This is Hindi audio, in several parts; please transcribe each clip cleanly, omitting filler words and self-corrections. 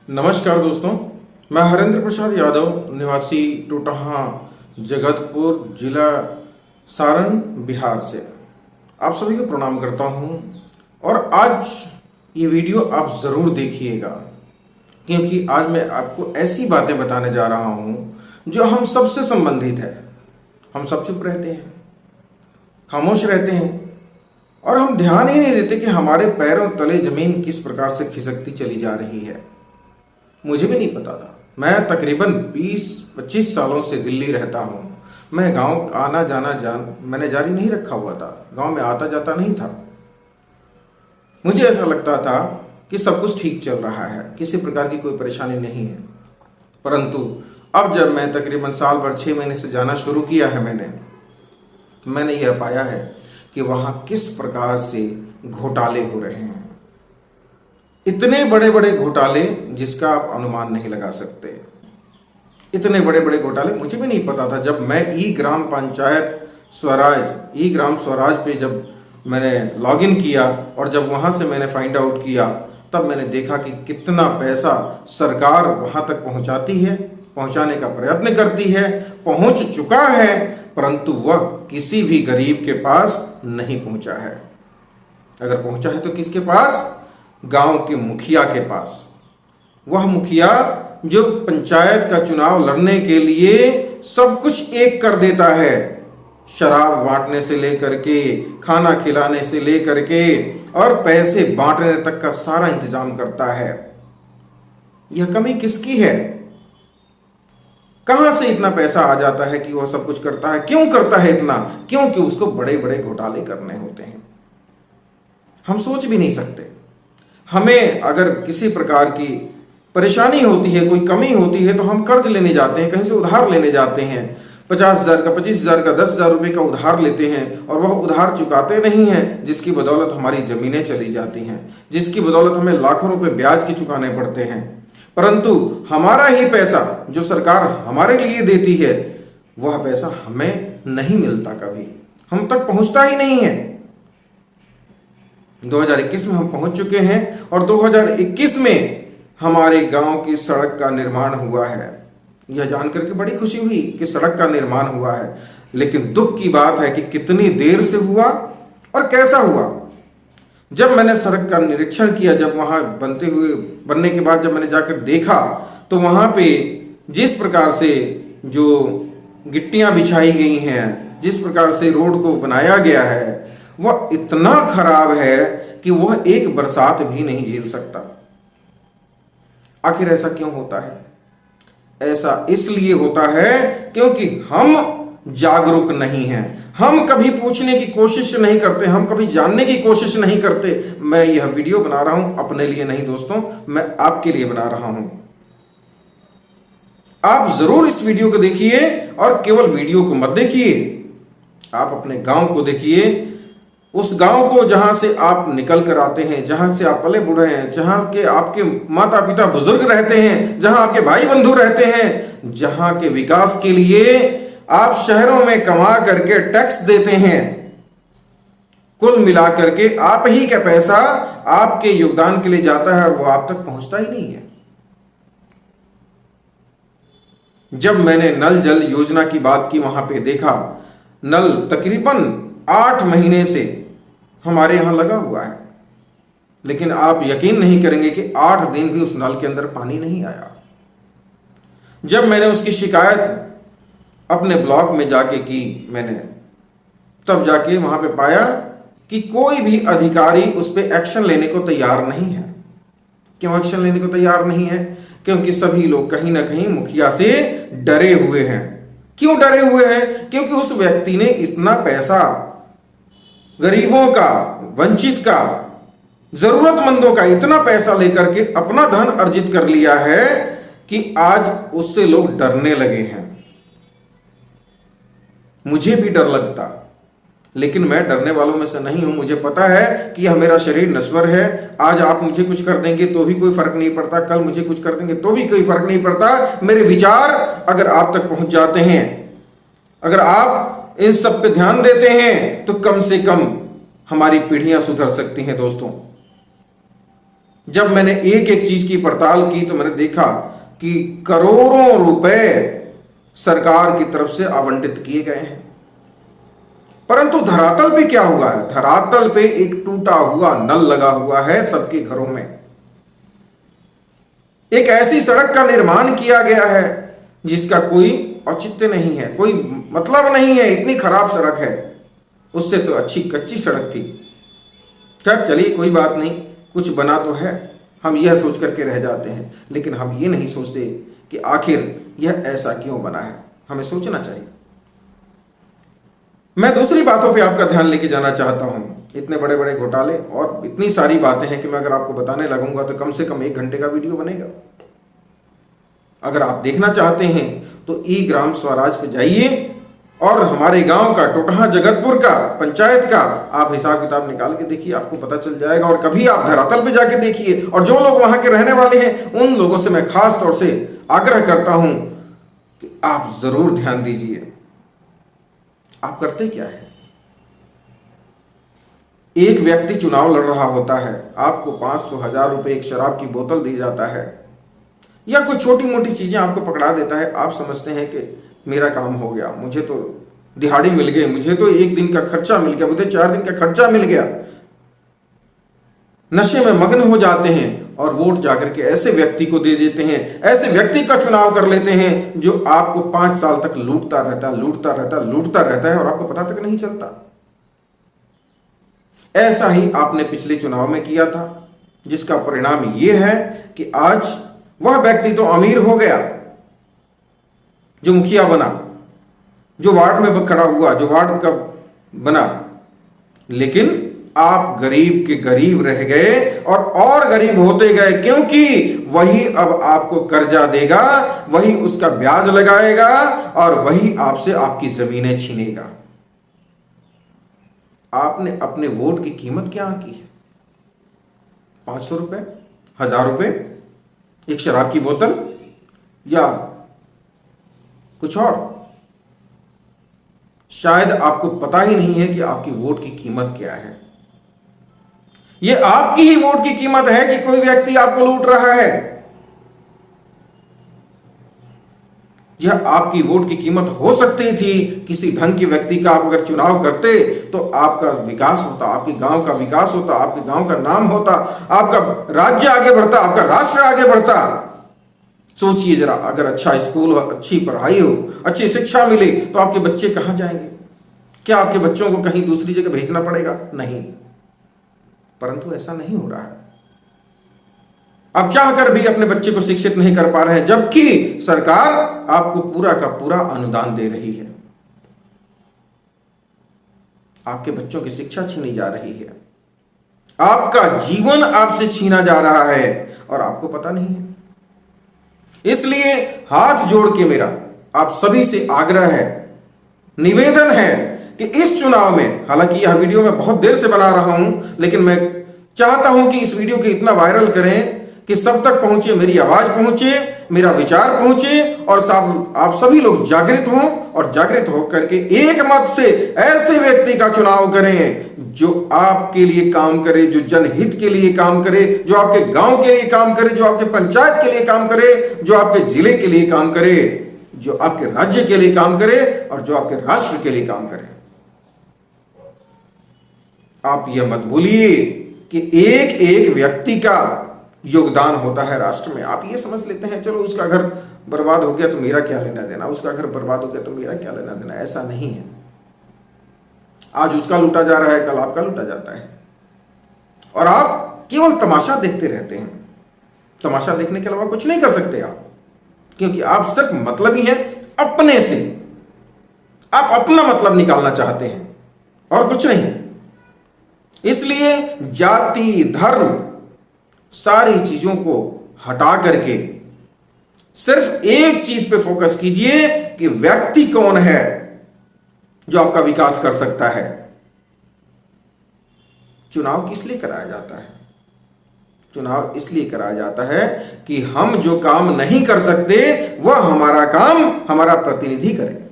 नमस्कार दोस्तों, मैं हरेंद्र प्रसाद यादव निवासी टोटहा जगतपुर जिला सारण बिहार से आप सभी को प्रणाम करता हूं। और आज ये वीडियो आप ज़रूर देखिएगा, क्योंकि आज मैं आपको ऐसी बातें बताने जा रहा हूं जो हम सबसे संबंधित है। हम सब चुप रहते हैं, खामोश रहते हैं और हम ध्यान ही नहीं देते कि हमारे पैरों तले ज़मीन किस प्रकार से खिसकती चली जा रही है। मुझे भी नहीं पता था। मैं तकरीबन 20-25 सालों से दिल्ली रहता हूँ। मैं गांव आना जाना मैंने जारी नहीं रखा हुआ था। गांव में आता जाता नहीं था। मुझे ऐसा लगता था कि सब कुछ ठीक चल रहा है, किसी प्रकार की कोई परेशानी नहीं है। परंतु अब जब मैं तकरीबन साल भर 6 महीने से जाना शुरू किया है, मैंने यह पाया है कि वहाँ किस प्रकार से घोटाले हो रहे हैं। इतने बड़े बड़े घोटाले जिसका आप अनुमान नहीं लगा सकते। इतने बड़े बड़े घोटाले मुझे भी नहीं पता था। जब मैं ई ग्राम स्वराज पे जब मैंने लॉगिन किया और जब वहाँ से मैंने फाइंड आउट किया, तब मैंने देखा कि कितना पैसा सरकार वहाँ तक पहुँचाती है, पहुँचाने का प्रयत्न करती है, पहुँच चुका है, परंतु वह किसी भी गरीब के पास नहीं पहुँचा है। अगर पहुँचा है तो किसके पास? गांव के मुखिया के पास। वह मुखिया जो पंचायत का चुनाव लड़ने के लिए सब कुछ एक कर देता है, शराब बांटने से लेकर के, खाना खिलाने से लेकर के और पैसे बांटने तक का सारा इंतजाम करता है। यह कमी किसकी है? कहां से इतना पैसा आ जाता है कि वह सब कुछ करता है? क्यों करता है इतना? क्योंकि उसको बड़े बड़े घोटाले करने होते हैं। हम सोच भी नहीं सकते। हमें अगर किसी प्रकार की परेशानी होती है, कोई कमी होती है, तो हम कर्ज लेने जाते हैं, कहीं से उधार लेने जाते हैं। 50,000 का, 25,000 का, 10,000 रुपये का उधार लेते हैं और वह उधार चुकाते नहीं हैं, जिसकी बदौलत हमारी ज़मीनें चली जाती हैं, जिसकी बदौलत हमें लाखों रुपए ब्याज के चुकाने पड़ते हैं। परंतु हमारा ही पैसा जो सरकार हमारे लिए देती है, वह पैसा हमें नहीं मिलता, कभी हम तक पहुँचता ही नहीं है। 2021 में हम पहुंच चुके हैं और 2021 में हमारे गांव की सड़क का निर्माण हुआ है। यह जानकर के बड़ी खुशी हुई कि सड़क का निर्माण हुआ है, लेकिन दुख की बात है कि कितनी देर से हुआ और कैसा हुआ। जब मैंने सड़क का निरीक्षण किया, जब वहां बनने के बाद जब मैंने जाकर देखा, तो वहां पे जिस प्रकार से जो गिट्टियां बिछाई गई हैं, जिस प्रकार से रोड को बनाया गया है, वह इतना खराब है कि वह एक बरसात भी नहीं झेल सकता। आखिर ऐसा क्यों होता है? ऐसा इसलिए होता है क्योंकि हम जागरूक नहीं हैं। हम कभी पूछने की कोशिश नहीं करते, हम कभी जानने की कोशिश नहीं करते। मैं यह वीडियो बना रहा हूं अपने लिए नहीं दोस्तों, मैं आपके लिए बना रहा हूं। आप जरूर इस वीडियो को देखिए और केवल वीडियो को मत देखिए, आप अपने गांव को देखिए। उस गांव को जहां से आप निकल कर आते हैं, जहां से आप पले बढ़े हैं, जहां के आपके माता पिता बुजुर्ग रहते हैं, जहां आपके भाई बंधु रहते हैं, जहां के विकास के लिए आप शहरों में कमा करके टैक्स देते हैं। कुल मिला करके आप ही का पैसा आपके योगदान के लिए जाता है और वो आप तक पहुंचता ही नहीं है। जब मैंने नल जल योजना की बात की, वहां पे देखा नल तकरीबन 8 महीने से हमारे यहां लगा हुआ है, लेकिन आप यकीन नहीं करेंगे कि 8 दिन भी उस नल के अंदर पानी नहीं आया। जब मैंने उसकी शिकायत अपने ब्लॉक में जाके की, मैंने तब जाके वहां पे पाया कि कोई भी अधिकारी उस पर एक्शन लेने को तैयार नहीं है। क्यों एक्शन लेने को तैयार नहीं है? क्योंकि सभी लोग कहीं ना कहीं मुखिया से डरे हुए हैं। क्यों डरे हुए हैं? क्योंकि उस व्यक्ति ने इतना पैसा गरीबों का, वंचित का, जरूरतमंदों का इतना पैसा लेकर के अपना धन अर्जित कर लिया है कि आज उससे लोग डरने लगे हैं। मुझे भी डर लगता, लेकिन मैं डरने वालों में से नहीं हूं। मुझे पता है कि यह मेरा शरीर नश्वर है। आज आप मुझे कुछ कर देंगे तो भी कोई फर्क नहीं पड़ता, कल मुझे कुछ कर देंगे तो भी कोई फर्क नहीं पड़ता। मेरे विचार अगर आप तक पहुंच जाते हैं, अगर आप इन सब पे ध्यान देते हैं, तो कम से कम हमारी पीढ़ियां सुधर सकती हैं दोस्तों। जब मैंने एक एक चीज की पड़ताल की तो मैंने देखा कि करोड़ों रुपए सरकार की तरफ से आवंटित किए गए हैं। परंतु धरातल पे क्या हुआ है? धरातल पे एक टूटा हुआ नल लगा हुआ है सबके घरों में। एक ऐसी सड़क का निर्माण किया गया है जिसका कोई औचित्य नहीं है, कोई मतलब नहीं है, इतनी खराब सड़क है। उससे तो अच्छी कच्ची सड़क थी। खैर चलिए कोई बात नहीं, कुछ बना तो है, हम यह सोच करके रह जाते हैं, लेकिन हम ये नहीं सोचते कि आखिर यह ऐसा क्यों बना है। हमें सोचना चाहिए। मैं दूसरी बातों पे आपका ध्यान लेके जाना चाहता हूं। इतने बड़े बड़े घोटाले और इतनी सारी बातें हैं कि मैं अगर आपको बताने लगूंगा तो कम से कम 1 घंटे का वीडियो बनेगा। अगर आप देखना चाहते हैं तो ई ग्राम स्वराज पे जाइए और हमारे गांव का, टोटहा जगतपुर का, पंचायत का आप हिसाब किताब निकाल के देखिए, आपको पता चल जाएगा। और कभी आप धरातल पे जाके देखिए, और जो लोग वहां के रहने वाले हैं उन लोगों से मैं खास तौर से आग्रह करता हूं कि आप जरूर ध्यान दीजिए। आप करते क्या है? एक व्यक्ति चुनाव लड़ रहा होता है, आपको 500 1000 रुपए एक शराब की बोतल दी जाता है या कोई छोटी मोटी चीजें आपको पकड़ा देता है। आप समझते हैं कि मेरा काम हो गया, मुझे तो दिहाड़ी मिल गई, मुझे तो 1 दिन का खर्चा मिल गया, मुझे 4 दिन का खर्चा मिल गया। नशे में मग्न हो जाते हैं और वोट जाकर के ऐसे व्यक्ति को दे देते हैं, ऐसे व्यक्ति का चुनाव कर लेते हैं जो आपको 5 साल तक लूटता रहता है और आपको पता तक नहीं चलता। ऐसा ही आपने पिछले चुनाव में किया था, जिसका परिणाम यह है कि आज वह व्यक्ति तो अमीर हो गया, जो मुखिया बना, जो वार्ड में खड़ा हुआ, जो वार्ड का बना, लेकिन आप गरीब के गरीब रह गए और गरीब होते गए, क्योंकि वही अब आपको कर्जा देगा, वही उसका ब्याज लगाएगा और वही आपसे आपकी जमीनें छीनेगा। आपने अपने वोट की कीमत क्या की है? 500 रुपए, 1000 रुपए, एक शराब की बोतल या कुछ और? शायद आपको पता ही नहीं है कि आपकी वोट की कीमत क्या है। यह आपकी ही वोट की कीमत है कि कोई व्यक्ति आपको लूट रहा है। यह आपकी वोट की कीमत हो सकती थी किसी ढंग के व्यक्ति का। आप अगर चुनाव करते तो आपका विकास होता, आपके गांव का विकास होता, आपके गांव का नाम होता, आपका राज्य आगे बढ़ता, आपका राष्ट्र आगे बढ़ता। सोचिए जरा, अगर अच्छा स्कूल हो, अच्छी पढ़ाई हो, अच्छी शिक्षा मिले तो आपके बच्चे कहां जाएंगे? क्या आपके बच्चों को कहीं दूसरी जगह भेजना पड़ेगा? नहीं। परंतु ऐसा नहीं हो रहा है। आप चाहकर भी अपने बच्चे को शिक्षित नहीं कर पा रहे हैं, जबकि सरकार आपको पूरा का पूरा अनुदान दे रही है। आपके बच्चों की शिक्षा छीनी जा रही है, आपका जीवन आपसे छीना जा रहा है और आपको पता नहीं है। इसलिए हाथ जोड़ के मेरा आप सभी से आग्रह है, निवेदन है कि इस चुनाव में, हालांकि यह वीडियो मैं बहुत देर से बना रहा हूं, लेकिन मैं चाहता हूं कि इस वीडियो को इतना वायरल करें कि सब तक पहुंचे, मेरी आवाज पहुंचे, मेरा विचार पहुंचे और आप सभी लोग जागृत हों और जागृत होकर के एक मत से ऐसे व्यक्ति का चुनाव करें जो आपके लिए काम करे, जो जनहित के लिए काम करे, जो आपके गांव के लिए काम करे, जो आपके पंचायत के लिए काम करे, जो आपके जिले के लिए काम करे, जो आपके राज्य के लिए काम करे और जो आपके राष्ट्र के लिए काम करे। आप यह मत भूलिए कि एक एक व्यक्ति का योगदान होता है राष्ट्र में। आप ये समझ लेते हैं चलो उसका घर बर्बाद हो गया तो मेरा क्या लेना देना, उसका घर बर्बाद हो गया तो मेरा क्या लेना देना। ऐसा नहीं है। आज उसका लूटा जा रहा है, कल आपका लूटा जाता है और आप केवल तमाशा देखते रहते हैं। तमाशा देखने के अलावा कुछ नहीं कर सकते आप, क्योंकि आप सिर्फ मतलबी हैं अपने से। आप अपना मतलब निकालना चाहते हैं और कुछ नहीं। इसलिए जाति, धर्म, सारी चीजों को हटा करके सिर्फ एक चीज पे फोकस कीजिए कि व्यक्ति कौन है जो आपका विकास कर सकता है। चुनाव किस लिए कराया जाता है? चुनाव इसलिए कराया जाता है कि हम जो काम नहीं कर सकते वह हमारा काम हमारा प्रतिनिधि करे।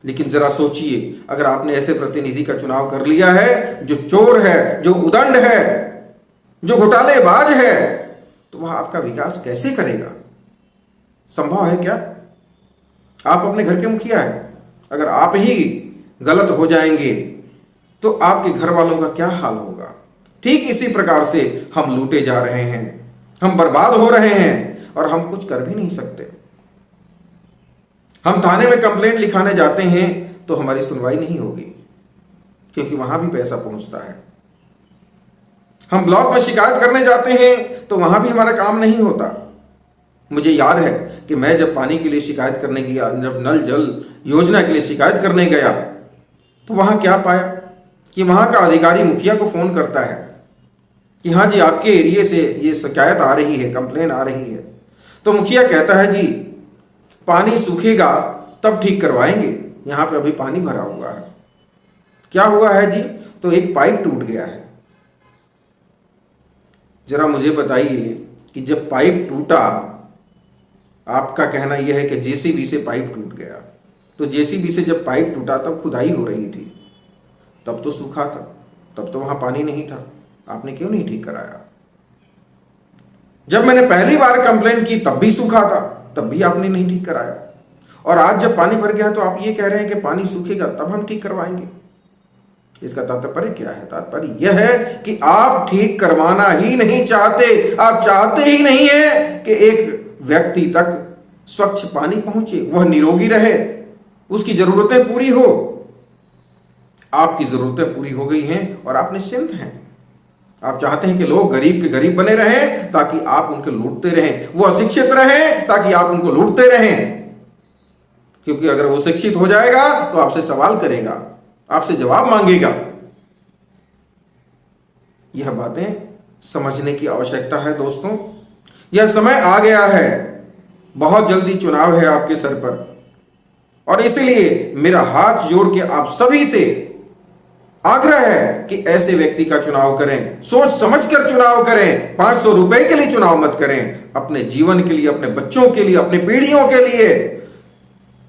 लेकिन जरा सोचिए, अगर आपने ऐसे प्रतिनिधि का चुनाव कर लिया है जो चोर है, जो उदंड है, जो घोटालेबाज है, तो वह आपका विकास कैसे करेगा? संभव है क्या? आप अपने घर के मुखिया हैं, अगर आप ही गलत हो जाएंगे तो आपके घर वालों का क्या हाल होगा? ठीक इसी प्रकार से हम लूटे जा रहे हैं, हम बर्बाद हो रहे हैं और हम कुछ कर भी नहीं सकते। हम थाने में कंप्लेंट लिखाने जाते हैं तो हमारी सुनवाई नहीं होगी, क्योंकि वहां भी पैसा पहुंचता है। हम ब्लॉक में शिकायत करने जाते हैं तो वहां भी हमारा काम नहीं होता। मुझे याद है कि मैं जब पानी के लिए शिकायत करने गया, जब नल जल योजना के लिए शिकायत करने गया, तो वहां क्या पाया कि वहां का अधिकारी मुखिया को फोन करता है कि हाँ जी, आपके एरिया से ये शिकायत आ रही है, कंप्लेन आ रही है। तो मुखिया कहता है जी, पानी सूखेगा तब ठीक करवाएंगे, यहाँ पे अभी पानी भरा हुआ है। क्या हुआ है जी? तो एक पाइप टूट गया है। जरा मुझे बताइए कि जब पाइप टूटा, आपका कहना यह है कि जेसीबी से पाइप टूट गया, तो जेसीबी से जब पाइप टूटा तब खुदाई हो रही थी, तब तो सूखा था, तब तो वहां पानी नहीं था, आपने क्यों नहीं ठीक कराया? जब मैंने पहली बार कंप्लेंट की तब भी सूखा था, तब भी आपने नहीं ठीक कराया, और आज जब पानी भर गया तो आप ये कह रहे हैं कि पानी सूखेगा तब हम ठीक करवाएंगे। इसका तात्पर्य क्या है? तात्पर्य यह है कि आप ठीक करवाना ही नहीं चाहते। आप चाहते ही नहीं है कि एक व्यक्ति तक स्वच्छ पानी पहुंचे, वह निरोगी रहे, उसकी जरूरतें पूरी हो। आपकी जरूरतें पूरी हो गई हैं और आप निश्चिंत हैं। आप चाहते हैं कि लोग गरीब के गरीब बने रहें ताकि आप उनके लूटते रहें, वो अशिक्षित रहें ताकि आप उनको लूटते रहें। क्योंकि अगर वो शिक्षित हो जाएगा तो आपसे सवाल करेगा, आपसे जवाब मांगेगा। यह बातें समझने की आवश्यकता है दोस्तों। यह समय आ गया है, बहुत जल्दी चुनाव है आपके सर पर, और इसलिए मेरा हाथ जोड़ के आप सभी से आग्रह है कि ऐसे व्यक्ति का चुनाव करें, सोच समझकर चुनाव करें। 500 रुपए के लिए चुनाव मत करें, अपने जीवन के लिए, अपने बच्चों के लिए, अपनी पीढ़ियों के लिए,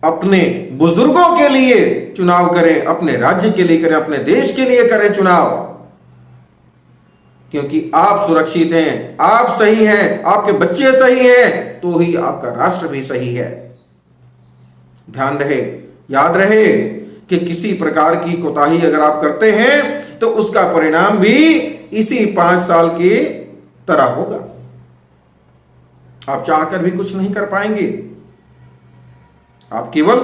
अपने बुजुर्गों के लिए चुनाव करें, अपने राज्य के लिए करें, अपने देश के लिए करें चुनाव। क्योंकि आप सुरक्षित हैं, आप सही हैं, आपके बच्चे सही हैं, तो ही आपका राष्ट्र भी सही है। ध्यान रहे, याद रहे कि किसी प्रकार की कोताही अगर आप करते हैं तो उसका परिणाम भी इसी 5 साल की तरह होगा। आप चाहकर भी कुछ नहीं कर पाएंगे, आप केवल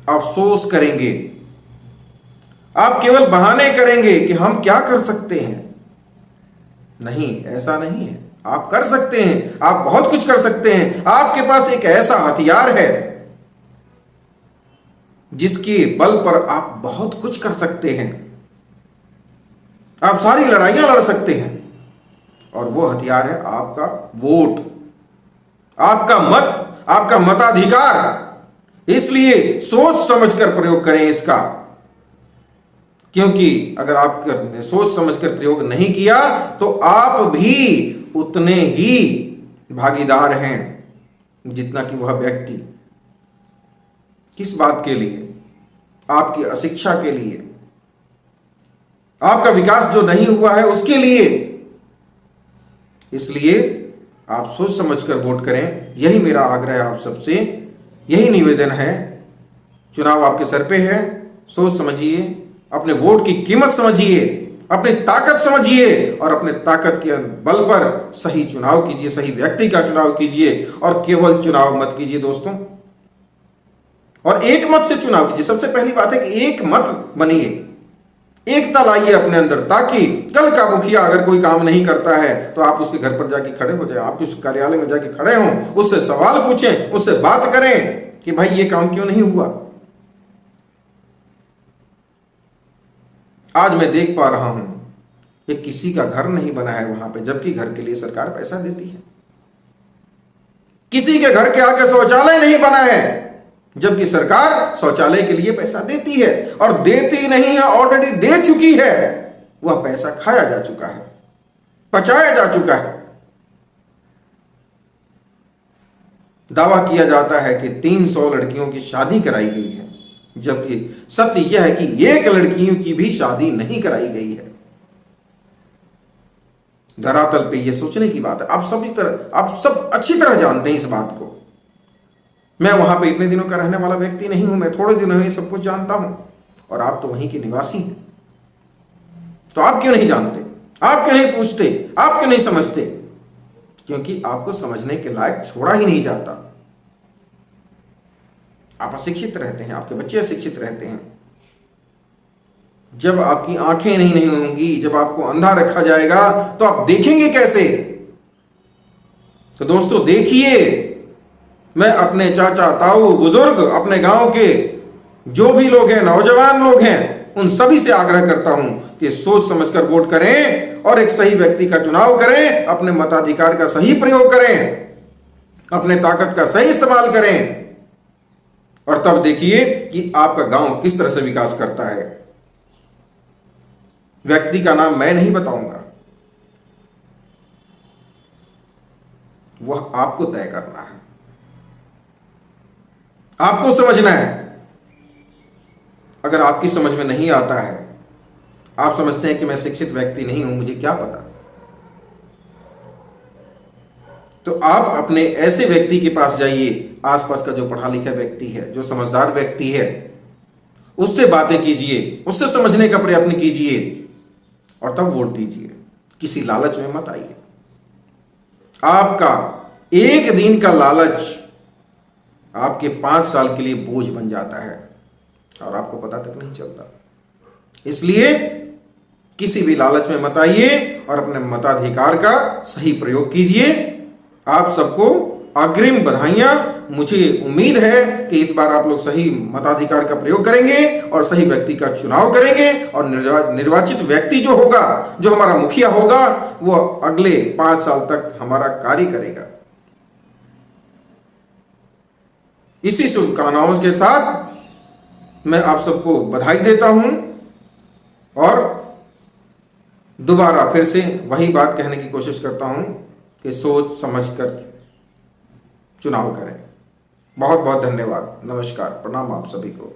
अफसोस करेंगे, आप केवल बहाने करेंगे कि हम क्या कर सकते हैं। नहीं, ऐसा नहीं है। आप कर सकते हैं, आप बहुत कुछ कर सकते हैं। आपके पास एक ऐसा हथियार है जिसके बल पर आप बहुत कुछ कर सकते हैं। आप सारी लड़ाइयां लड़ सकते हैं, और वो हथियार है आपका वोट, आपका मत, आपका मताधिकार। इसलिए सोच समझकर प्रयोग करें इसका, क्योंकि अगर आपने सोच समझकर प्रयोग नहीं किया तो आप भी उतने ही भागीदार हैं जितना कि वह व्यक्ति। किस बात के लिए? आपकी अशिक्षा के लिए, आपका विकास जो नहीं हुआ है उसके लिए। इसलिए आप सोच समझकर वोट करें, यही मेरा आग्रह है आप सबसे, यही निवेदन है। चुनाव आपके सर पे है, सोच समझिए, अपने वोट की कीमत समझिए, अपनी ताकत समझिए, और अपने ताकत के बल पर सही चुनाव कीजिए, सही व्यक्ति का चुनाव कीजिए, और केवल चुनाव मत कीजिए दोस्तों, और एक मत से चुनाव कीजिए। सबसे पहली बात है कि एक मत बनिए, एकता लाइए अपने अंदर, ताकि कल का मुखिया अगर कोई काम नहीं करता है तो आप उसके घर पर जाके खड़े हो जाए, आप उस कार्यालय में जाके खड़े हों, उससे सवाल पूछें, उससे बात करें कि भाई ये काम क्यों नहीं हुआ। आज मैं देख पा रहा हूं कि किसी का घर नहीं बना है वहां पे, जबकि घर के लिए सरकार पैसा देती है। किसी के घर के आगे शौचालय नहीं बना है, जबकि सरकार शौचालय के लिए पैसा देती है, और देती नहीं है, ऑलरेडी दे चुकी है। वह पैसा खाया जा चुका है, पचाया जा चुका है। दावा किया जाता है कि 300 लड़कियों की शादी कराई गई है, जबकि सत्य यह है कि 1 लड़कियों की भी शादी नहीं कराई गई है। धरातल पे ये सोचने की बात है। आप सब अच्छी तरह जानते हैं इस बात को। मैं वहां पे इतने दिनों का रहने वाला व्यक्ति नहीं हूं, मैं थोड़े दिनों में सब कुछ जानता हूं, और आप तो वहीं के निवासी हैं। तो आप क्यों नहीं जानते, आप क्यों नहीं पूछते, आप क्यों नहीं समझते? क्योंकि आपको समझने के लायक छोड़ा ही नहीं जाता। आप अशिक्षित रहते हैं, आपके बच्चे अशिक्षित रहते हैं। जब आपकी आंखें नहीं होंगी, जब आपको अंधा रखा जाएगा, तो आप देखेंगे कैसे? तो दोस्तों देखिए, मैं अपने चाचा ताऊ बुजुर्ग, अपने गांव के जो भी लोग हैं, नौजवान लोग हैं, उन सभी से आग्रह करता हूं कि सोच समझकर वोट करें और एक सही व्यक्ति का चुनाव करें, अपने मताधिकार का सही प्रयोग करें, अपने ताकत का सही इस्तेमाल करें, और तब देखिए कि आपका गांव किस तरह से विकास करता है। व्यक्ति का नाम मैं नहीं बताऊंगा, वह आपको तय करना है, आपको समझना है। अगर आपकी समझ में नहीं आता है, आप समझते हैं कि मैं शिक्षित व्यक्ति नहीं हूं, मुझे क्या पता, तो आप अपने ऐसे व्यक्ति के पास जाइए, आसपास का जो पढ़ा लिखा व्यक्ति है, जो समझदार व्यक्ति है, उससे बातें कीजिए, उससे समझने का प्रयत्न कीजिए, और तब वोट दीजिए। किसी लालच में मत आइए। आपका एक दिन का लालच आपके 5 साल के लिए बोझ बन जाता है, और आपको पता तक नहीं चलता। इसलिए किसी भी लालच में मत आइए और अपने मताधिकार का सही प्रयोग कीजिए। आप सबको अग्रिम बधाइयां। मुझे उम्मीद है कि इस बार आप लोग सही मताधिकार का प्रयोग करेंगे और सही व्यक्ति का चुनाव करेंगे, और निर्वाचित व्यक्ति जो होगा, जो हमारा मुखिया होगा, वो अगले 5 साल तक हमारा कार्य करेगा। इसी शुभकामनाओं के साथ मैं आप सबको बधाई देता हूं, और दोबारा फिर से वही बात कहने की कोशिश करता हूं कि सोच समझकर चुनाव करें। बहुत बहुत धन्यवाद। नमस्कार, प्रणाम आप सभी को।